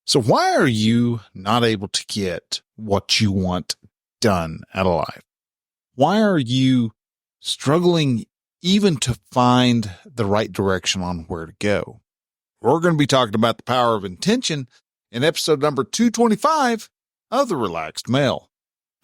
So why are you not able to get what you want done out of life? Why are you struggling even to find the right direction on where to go? We're going to be talking about the power of intention in episode number 225 of The Relaxed Male.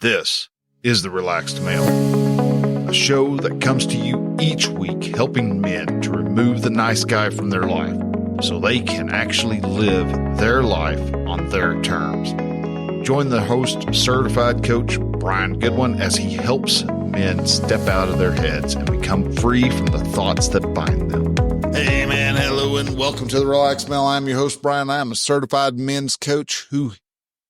This is The Relaxed Male, a show that comes to you each week helping men to remove the nice guy from their life so they can actually live their life on their terms. Join the host, certified coach Brian Goodwin, as he helps men step out of their heads and become free from the thoughts that bind them. Hey man, hello and welcome to The Relaxed Male. I'm your host Brian. I'm a certified men's coach who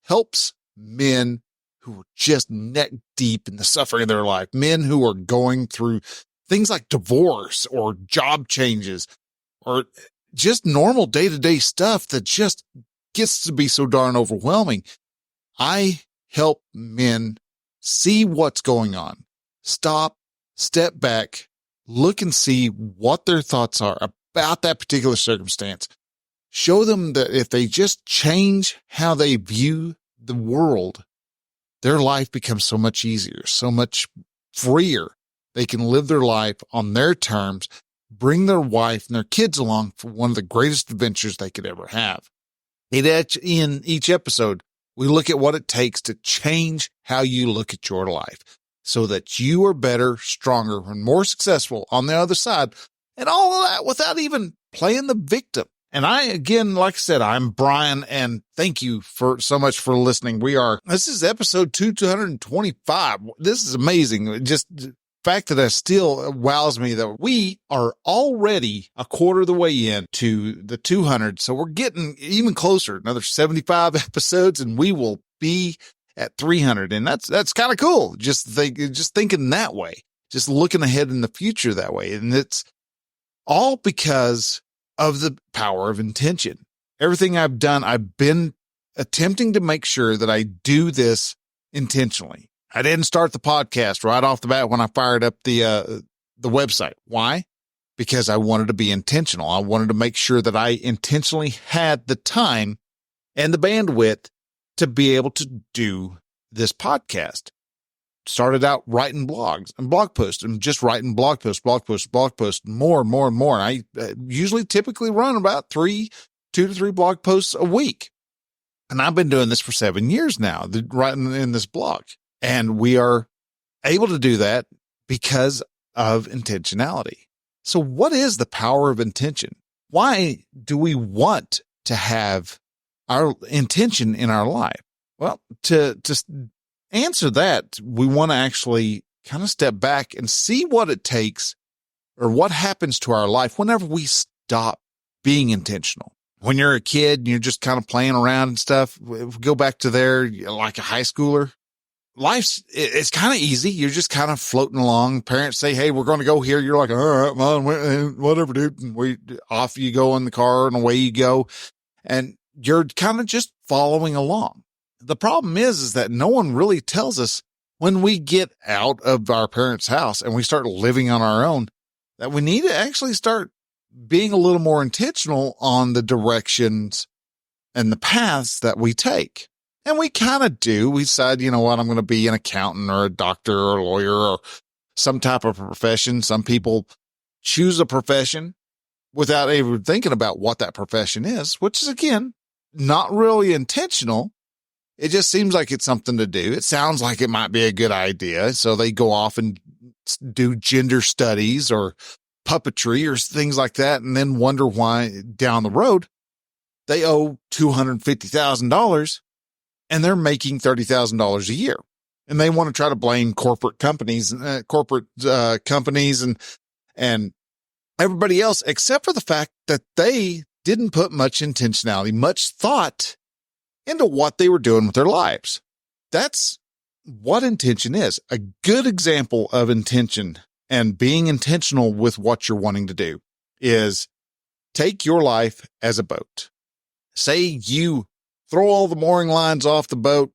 helps men who are just neck deep in the suffering of their life, men who are going through things like divorce or job changes or just normal day-to-day stuff that just gets to be so darn overwhelming. I help men see what's going on, stop, step back, look and see what their thoughts are about that particular circumstance. Show them that if they just change how they view the world, their life becomes so much easier, so much freer. They can live their life on their terms, bring their wife and their kids along for one of the greatest adventures they could ever have. In each episode, we look at what it takes to change how you look at your life so that you are better, stronger, and more successful on the other side. And all of that without even playing the victim. And again, like I said, I'm Brian, and thank you so much for listening. This is episode 225. This is amazing. Just the fact that it still wows me that we are already a quarter of the way in to the 200. So we're getting even closer, another 75 episodes, and we will be at 300. And that's kind of cool. Just thinking that way, just looking ahead in the future that way. And it's all because of the power of intention. Everything I've done, I've been attempting to make sure that I do this intentionally. I didn't start the podcast right off the bat when I fired up the website. Why? Because I wanted to be intentional. I wanted to make sure that I intentionally had the time and the bandwidth to be able to do this podcast. Started out writing blogs and blog posts and just writing blog posts, more and more and more. And I typically run about 2 to 3 blog posts a week. And I've been doing this for 7 years now, writing in this blog. And we are able to do that because of intentionality. So what is the power of intention? Why do we want to have our intention in our life? Well, to answer that, we want to actually kind of step back and see what it takes or what happens to our life whenever we stop being intentional. When you're a kid and you're just kind of playing around and stuff, if we go back to there, like a high schooler, it's kind of easy. You're just kind of floating along. Parents say, hey, we're going to go here. You're like, all right, mom, whatever, dude. And off you go in the car and away you go. And you're kind of just following along. The problem is that no one really tells us when we get out of our parents' house and we start living on our own that we need to actually start being a little more intentional on the directions and the paths that we take. And we kind of do. We decide, you know what, I'm going to be an accountant or a doctor or a lawyer or some type of profession. Some people choose a profession without even thinking about what that profession is, which is, again, not really intentional. It just seems like it's something to do. It sounds like it might be a good idea. So they go off and do gender studies or puppetry or things like that, and then wonder why down the road they owe $250,000 and they're making $30,000 a year. And they want to try to blame corporate companies and everybody else, except for the fact that they didn't put much intentionality, much thought into what they were doing with their lives. That's what intention is. A good example of intention and being intentional with what you're wanting to do is take your life as a boat. Say you throw all the mooring lines off the boat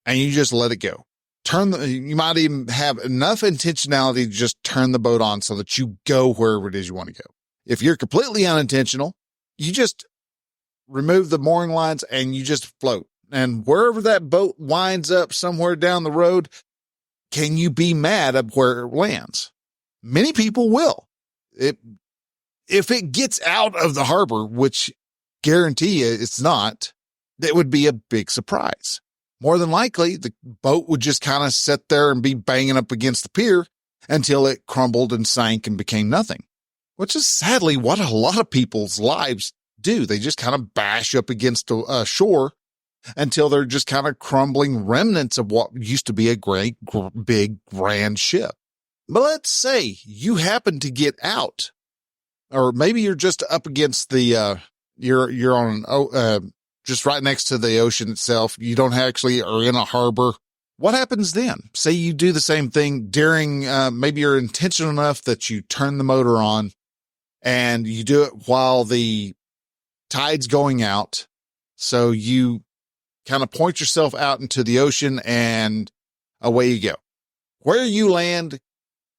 and you just let it go. You might even have enough intentionality to just turn the boat on so that you go wherever it is you want to go. If you're completely unintentional, you just remove the mooring lines and you just float. And wherever that boat winds up somewhere down the road, can you be mad at where it lands? Many people will. If it gets out of the harbor, which guarantee you it's not, that would be a big surprise. More than likely, the boat would just kind of sit there and be banging up against the pier until it crumbled and sank and became nothing, which is sadly what a lot of people's lives do. They just kind of bash up against a shore until they're just kind of crumbling remnants of what used to be a great, big, grand ship. But let's say you happen to get out, or maybe you're just up against the, you're on, just right next to the ocean itself. You don't actually are in a harbor. What happens then? Say you do the same thing during, maybe you're intentional enough that you turn the motor on and you do it while the tide's going out. So you kind of point yourself out into the ocean and away you go. Where you land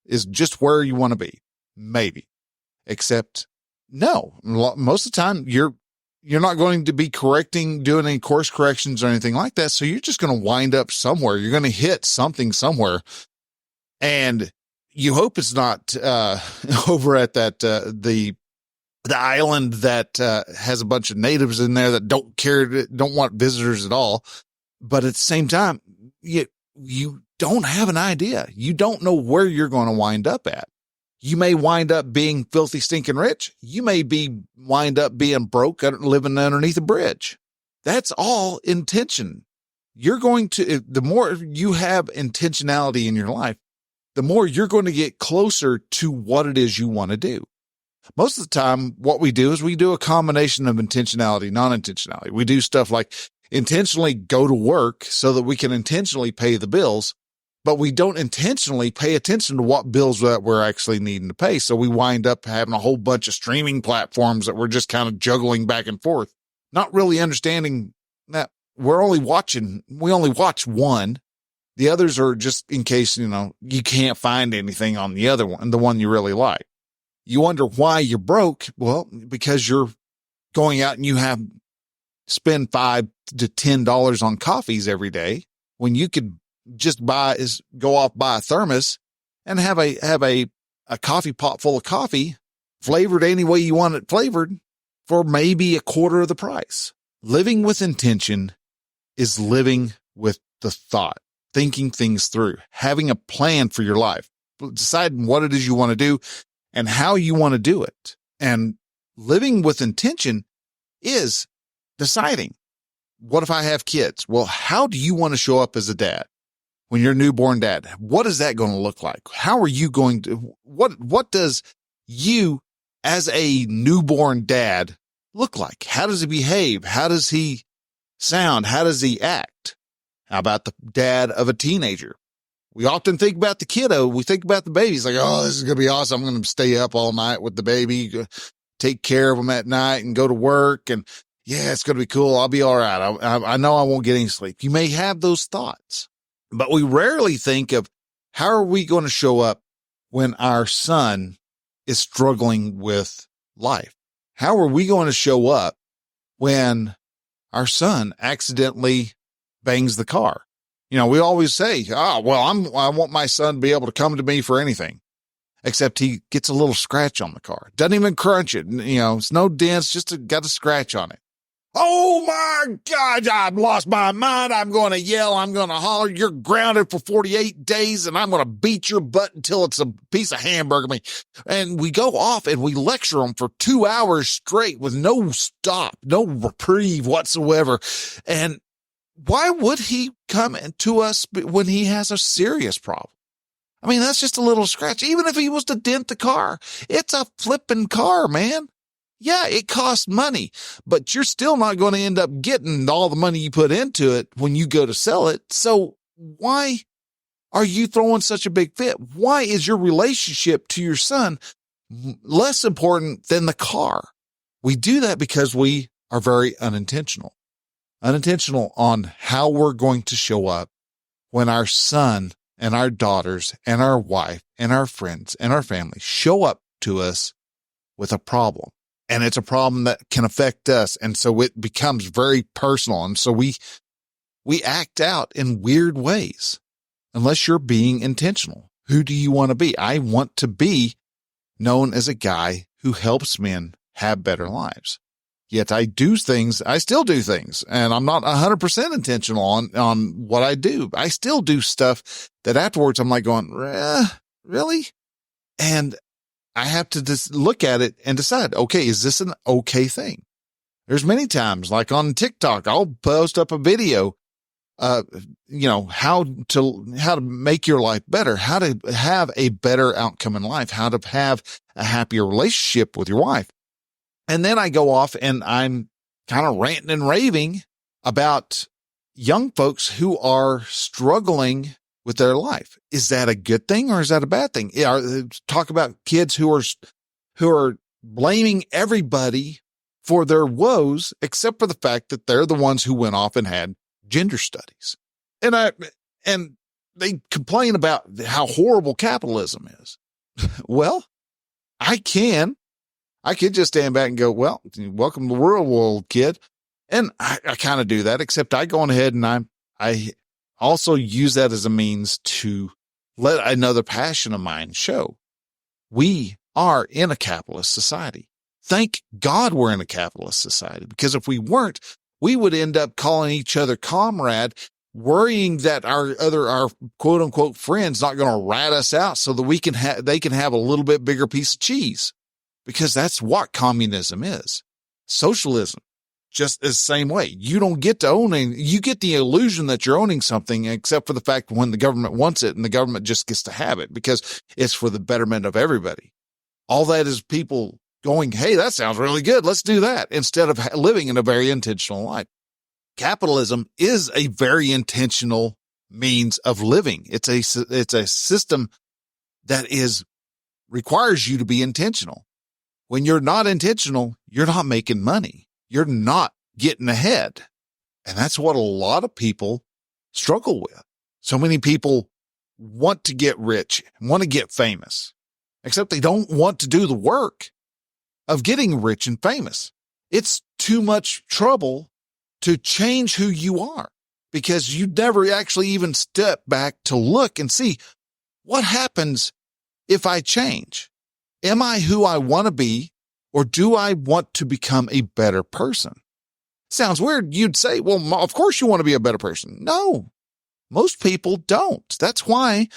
is just where you want to be. Maybe. Except no, most of the time you're not going to be doing any course corrections or anything like that. So you're just going to wind up somewhere. You're going to hit something somewhere. And you hope it's not, over at that, the island that, has a bunch of natives in there that don't want visitors at all. But at the same time, you don't have an idea. You don't know where you're going to wind up at. You may wind up being filthy, stinking rich. You may wind up being broke, living underneath a bridge. That's all intention. The more you have intentionality in your life, the more you're going to get closer to what it is you want to do. Most of the time, what we do is we do a combination of intentionality, non-intentionality. We do stuff like intentionally go to work so that we can intentionally pay the bills, but we don't intentionally pay attention to what bills that we're actually needing to pay. So we wind up having a whole bunch of streaming platforms that we're just kind of juggling back and forth, not really understanding that we only watch one. The others are just in case, you can't find anything on the other one, the one you really like. You wonder why you're broke. Well, because you're going out and you spend $5 to $10 on coffees every day when you could just go off, buy a thermos and have a coffee pot full of coffee flavored any way you want it flavored for maybe a quarter of the price. Living with intention is living with the thought, thinking things through, having a plan for your life, deciding what it is you want to do and how you want to do it. And living with intention is deciding, what if I have kids? Well, how do you want to show up as a dad? When you're a newborn dad, what is that going to look like? How are you going to, what does you as a newborn dad look like? How does he behave? How does he sound? How does he act? How about the dad of a teenager? We often think about the kiddo. We think about the baby. It's like, oh, this is going to be awesome. I'm going to stay up all night with the baby, take care of him at night and go to work. And yeah, it's going to be cool. I'll be all right. I know I won't get any sleep. You may have those thoughts, but we rarely think of how are we going to show up when our son is struggling with life? How are we going to show up when our son accidentally bangs the car? We always say, I want my son to be able to come to me for anything, except he gets a little scratch on the car. Doesn't even crunch it. It's no dents, just got a scratch on it. Oh my God, I've lost my mind. I'm going to yell. I'm going to holler. You're grounded for 48 days and I'm going to beat your butt until it's a piece of hamburger meat. And we go off and we lecture him for 2 hours straight with no stop, no reprieve whatsoever. And why would he come to us when he has a serious problem? I mean, that's just a little scratch. Even if he was to dent the car, it's a flipping car, man. Yeah, it costs money, but you're still not going to end up getting all the money you put into it when you go to sell it. So why are you throwing such a big fit? Why is your relationship to your son less important than the car? We do that because we are very unintentional on how we're going to show up when our son and our daughters and our wife and our friends and our family show up to us with a problem. and it's a problem that can affect us. And so it becomes very personal. And so we act out in weird ways unless you're being intentional. Who do you want to be? I want to be known as a guy who helps men have better lives. Yet I still do things, and I'm not 100% intentional on what I do. I still do stuff that afterwards I'm like going, really? And I have to just look at it and decide, okay, is this an okay thing? There's many times, like on TikTok, I'll post up a video, how to make your life better, how to have a better outcome in life, how to have a happier relationship with your wife. And then I go off and I'm kind of ranting and raving about young folks who are struggling with their life. Is that a good thing or is that a bad thing? Talk about kids who are blaming everybody for their woes, except for the fact that they're the ones who went off and had gender studies. And they complain about how horrible capitalism is. Well, I could just stand back and go, well, welcome to the real world, kid. And I kind of do that, except I go on ahead and I also use that as a means to let another passion of mine show. We are in a capitalist society. Thank God we're in a capitalist society, because if we weren't, we would end up calling each other comrade, worrying that our quote unquote friends not going to rat us out so that they can have a little bit bigger piece of cheese. Because that's what communism is. Socialism, just the same way. You don't get to you get the illusion that you're owning something, except for the fact when the government wants it and the government just gets to have it because it's for the betterment of everybody. All that is people going, hey, that sounds really good. Let's do that, instead of living in a very intentional life. Capitalism is a very intentional means of living. It's a system that requires you to be intentional. When you're not intentional, you're not making money. You're not getting ahead. And that's what a lot of people struggle with. So many people want to get rich, want to get famous, except they don't want to do the work of getting rich and famous. It's too much trouble to change who you are, because you never actually even step back to look and see what happens if I change. Am I who I want to be, or do I want to become a better person? Sounds weird. You'd say, well, of course you want to be a better person. No, most people don't. That's why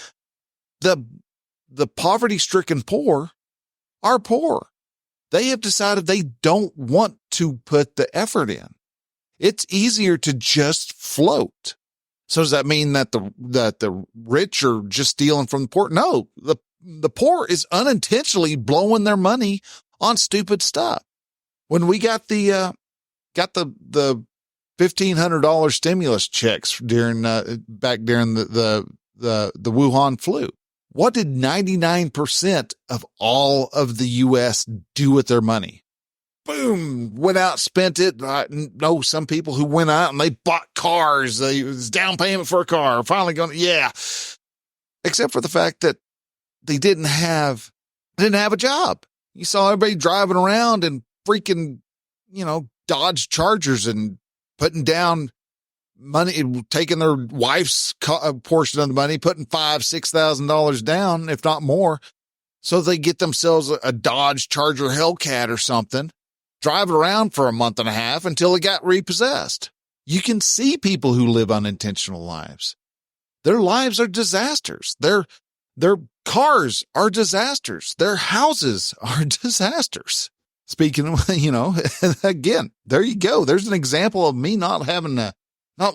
the poverty-stricken poor are poor. They have decided they don't want to put the effort in. It's easier to just float. So does that mean that the rich are just stealing from the poor? No, the poor is unintentionally blowing their money on stupid stuff. When we got the $1,500 stimulus checks during the Wuhan flu, what did 99% of all of the U.S. do with their money? Boom, went out, spent it. I know some people who went out and they bought cars. It was down payment for a car. Finally going, yeah. Except for the fact that they didn't have a job. You saw everybody driving around in freaking, Dodge Chargers and putting down money, taking their wife's portion of the money, putting $5,000-$6,000 down, if not more, so they get themselves a Dodge Charger Hellcat or something, drive it around for a month and a half until it got repossessed. You can see people who live unintentional lives. Their lives are disasters. Their cars are disasters. Their houses are disasters. Speaking of, again, there you go. There's an example of me not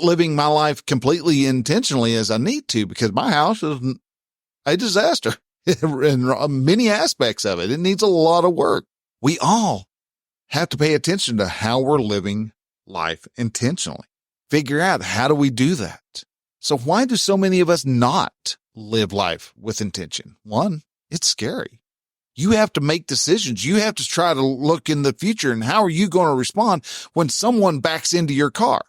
living my life completely intentionally as I need to, because my house is a disaster in many aspects of it. It needs a lot of work. We all have to pay attention to how we're living life intentionally. Figure out, how do we do that? So why do so many of us not live life with intention? One, it's scary. You have to make decisions. You have to try to look in the future. And how are you going to respond when someone backs into your car?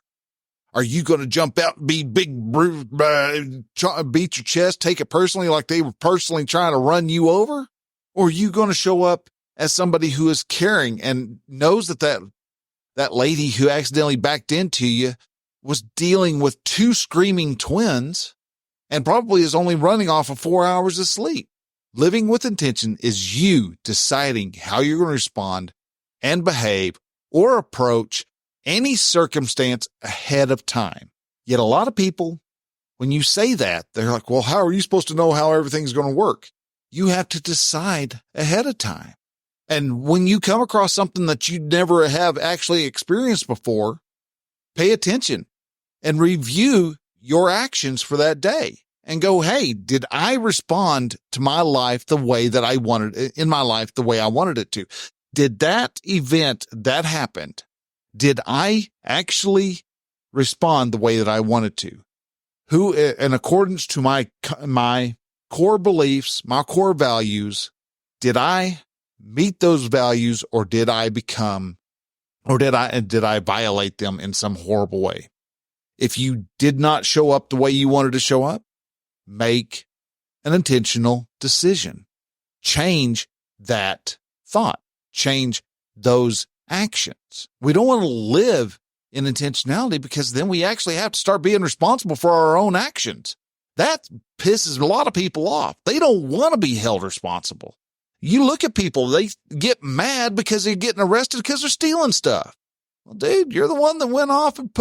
Are you going to jump out and be big, beat your chest, take it personally like they were personally trying to run you over? Or are you going to show up as somebody who is caring and knows that lady who accidentally backed into you was dealing with 2 screaming twins and probably is only running off of 4 hours of sleep. Living with intention is you deciding how you're going to respond and behave or approach any circumstance ahead of time. Yet a lot of people, when you say that, they're like, well, how are you supposed to know how everything's going to work? You have to decide ahead of time. And when you come across something that you never have actually experienced before, pay attention and review your actions for that day and go, hey, did I respond to my life the way that I wanted it, in my life the way I wanted it to? Did that event that happened, did I actually respond the way that I wanted to? Who, in accordance to my core beliefs, my core values, did I meet those values, or did I violate them in some horrible way? If you did not show up the way you wanted to show up, make an intentional decision. Change that thought. Change those actions. We don't want to live in intentionality because then we actually have to start being responsible for our own actions. That pisses a lot of people off. They don't want to be held responsible. You look at people, they get mad because they're getting arrested because they're stealing stuff. Well, dude, you're the one that went off and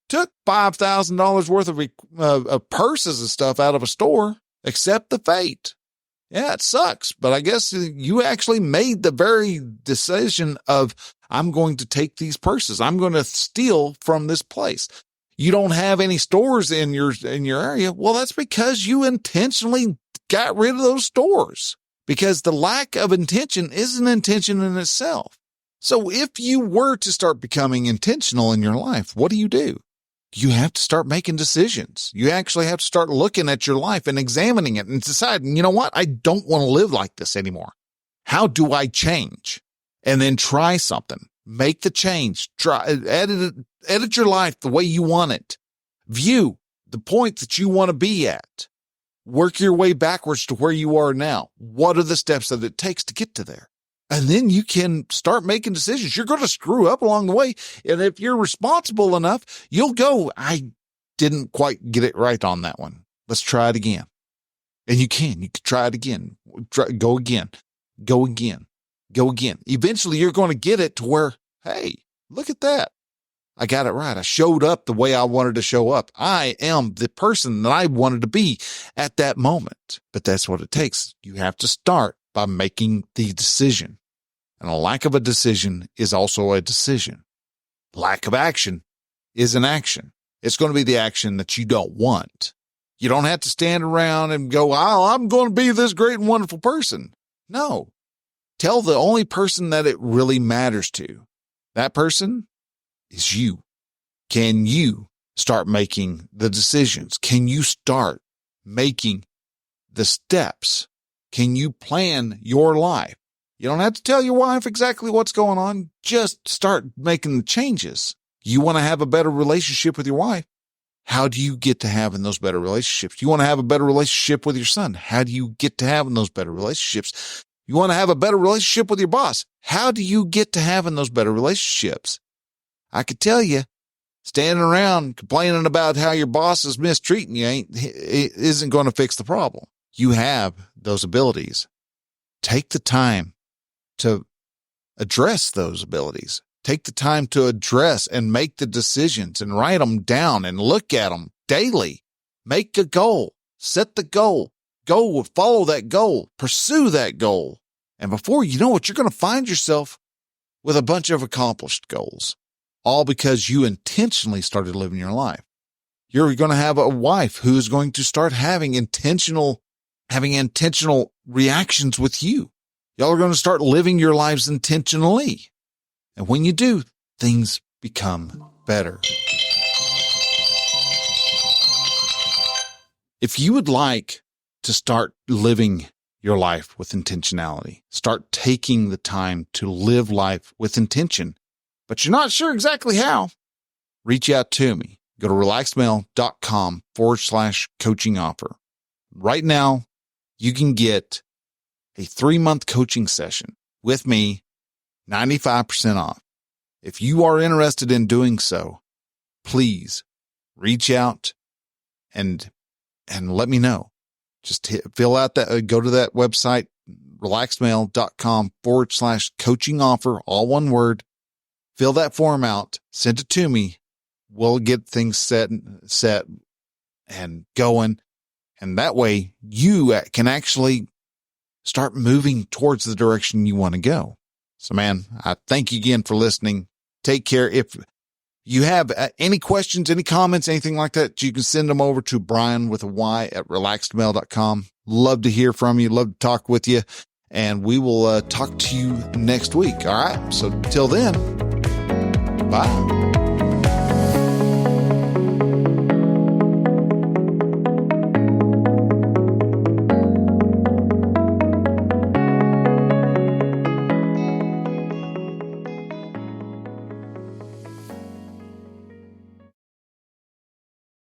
took $5,000 worth of purses and stuff out of a store. Accept the fate. Yeah, it sucks, but I guess you actually made the very decision of, I'm going to take these purses. I'm going to steal from this place. You don't have any stores in your area. Well, that's because you intentionally got rid of those stores, because the lack of intention is an intention in itself. So if you were to start becoming intentional in your life, what do? You have to start making decisions. You actually have to start looking at your life and examining it and deciding, you know what? I don't want to live like this anymore. How do I change? And then try something. Make the change. Try, edit your life the way you want it. View the point that you want to be at. Work your way backwards to where you are now. What are the steps that it takes to get to there? And then you can start making decisions. You're going to screw up along the way. And if you're responsible enough, you'll go, I didn't quite get it right on that one. Let's try it again. And you can try it again. Go again. Eventually you're going to get it to where, hey, look at that. I got it right. I showed up the way I wanted to show up. I am the person that I wanted to be at that moment. But that's what it takes. You have to start by making the decision. And a lack of a decision is also a decision. Lack of action is an action. It's going to be the action that you don't want. You don't have to stand around and go, oh, I'm going to be this great and wonderful person. No. Tell the only person that it really matters to. That person is you. Can you start making the decisions? Can you start making the steps? Can you plan your life? You don't have to tell your wife exactly what's going on. Just start making the changes. You want to have a better relationship with your wife. How do you get to having those better relationships? You want to have a better relationship with your son. How do you get to having those better relationships? You want to have a better relationship with your boss. How do you get to having those better relationships? I could tell you, standing around complaining about how your boss is mistreating you isn't going to fix the problem. You have those abilities. Take the time to address those abilities. Take the time to address and make the decisions and write them down and look at them daily. Make a goal. Set the goal. Go follow that goal. Pursue that goal. And before you know it, you're going to find yourself with a bunch of accomplished goals, all because you intentionally started living your life. You're going to have a wife who is going to start having intentional reactions with you. Y'all are going to start living your lives intentionally. And when you do, things become better. If you would like to start living your life with intentionality, start taking the time to live life with intention, but you're not sure exactly how, reach out to me. Go to relaxedmail.com/coaching offer. Right now, you can get a 3-month coaching session with me, 95% off. If you are interested in doing so, please reach out and let me know. Just fill out that, go to that website, relaxedmail.com/coaching offer, all one word. Fill that form out, send it to me. We'll get things set and going. And that way you can actually start moving towards the direction you want to go. So, man, I thank you again for listening. Take care. If you have any questions, any comments, anything like that, you can send them over to Brian with a Y at relaxedmail.com. Love to hear from you. Love to talk with you. And we will talk to you next week. All right. So till then, bye.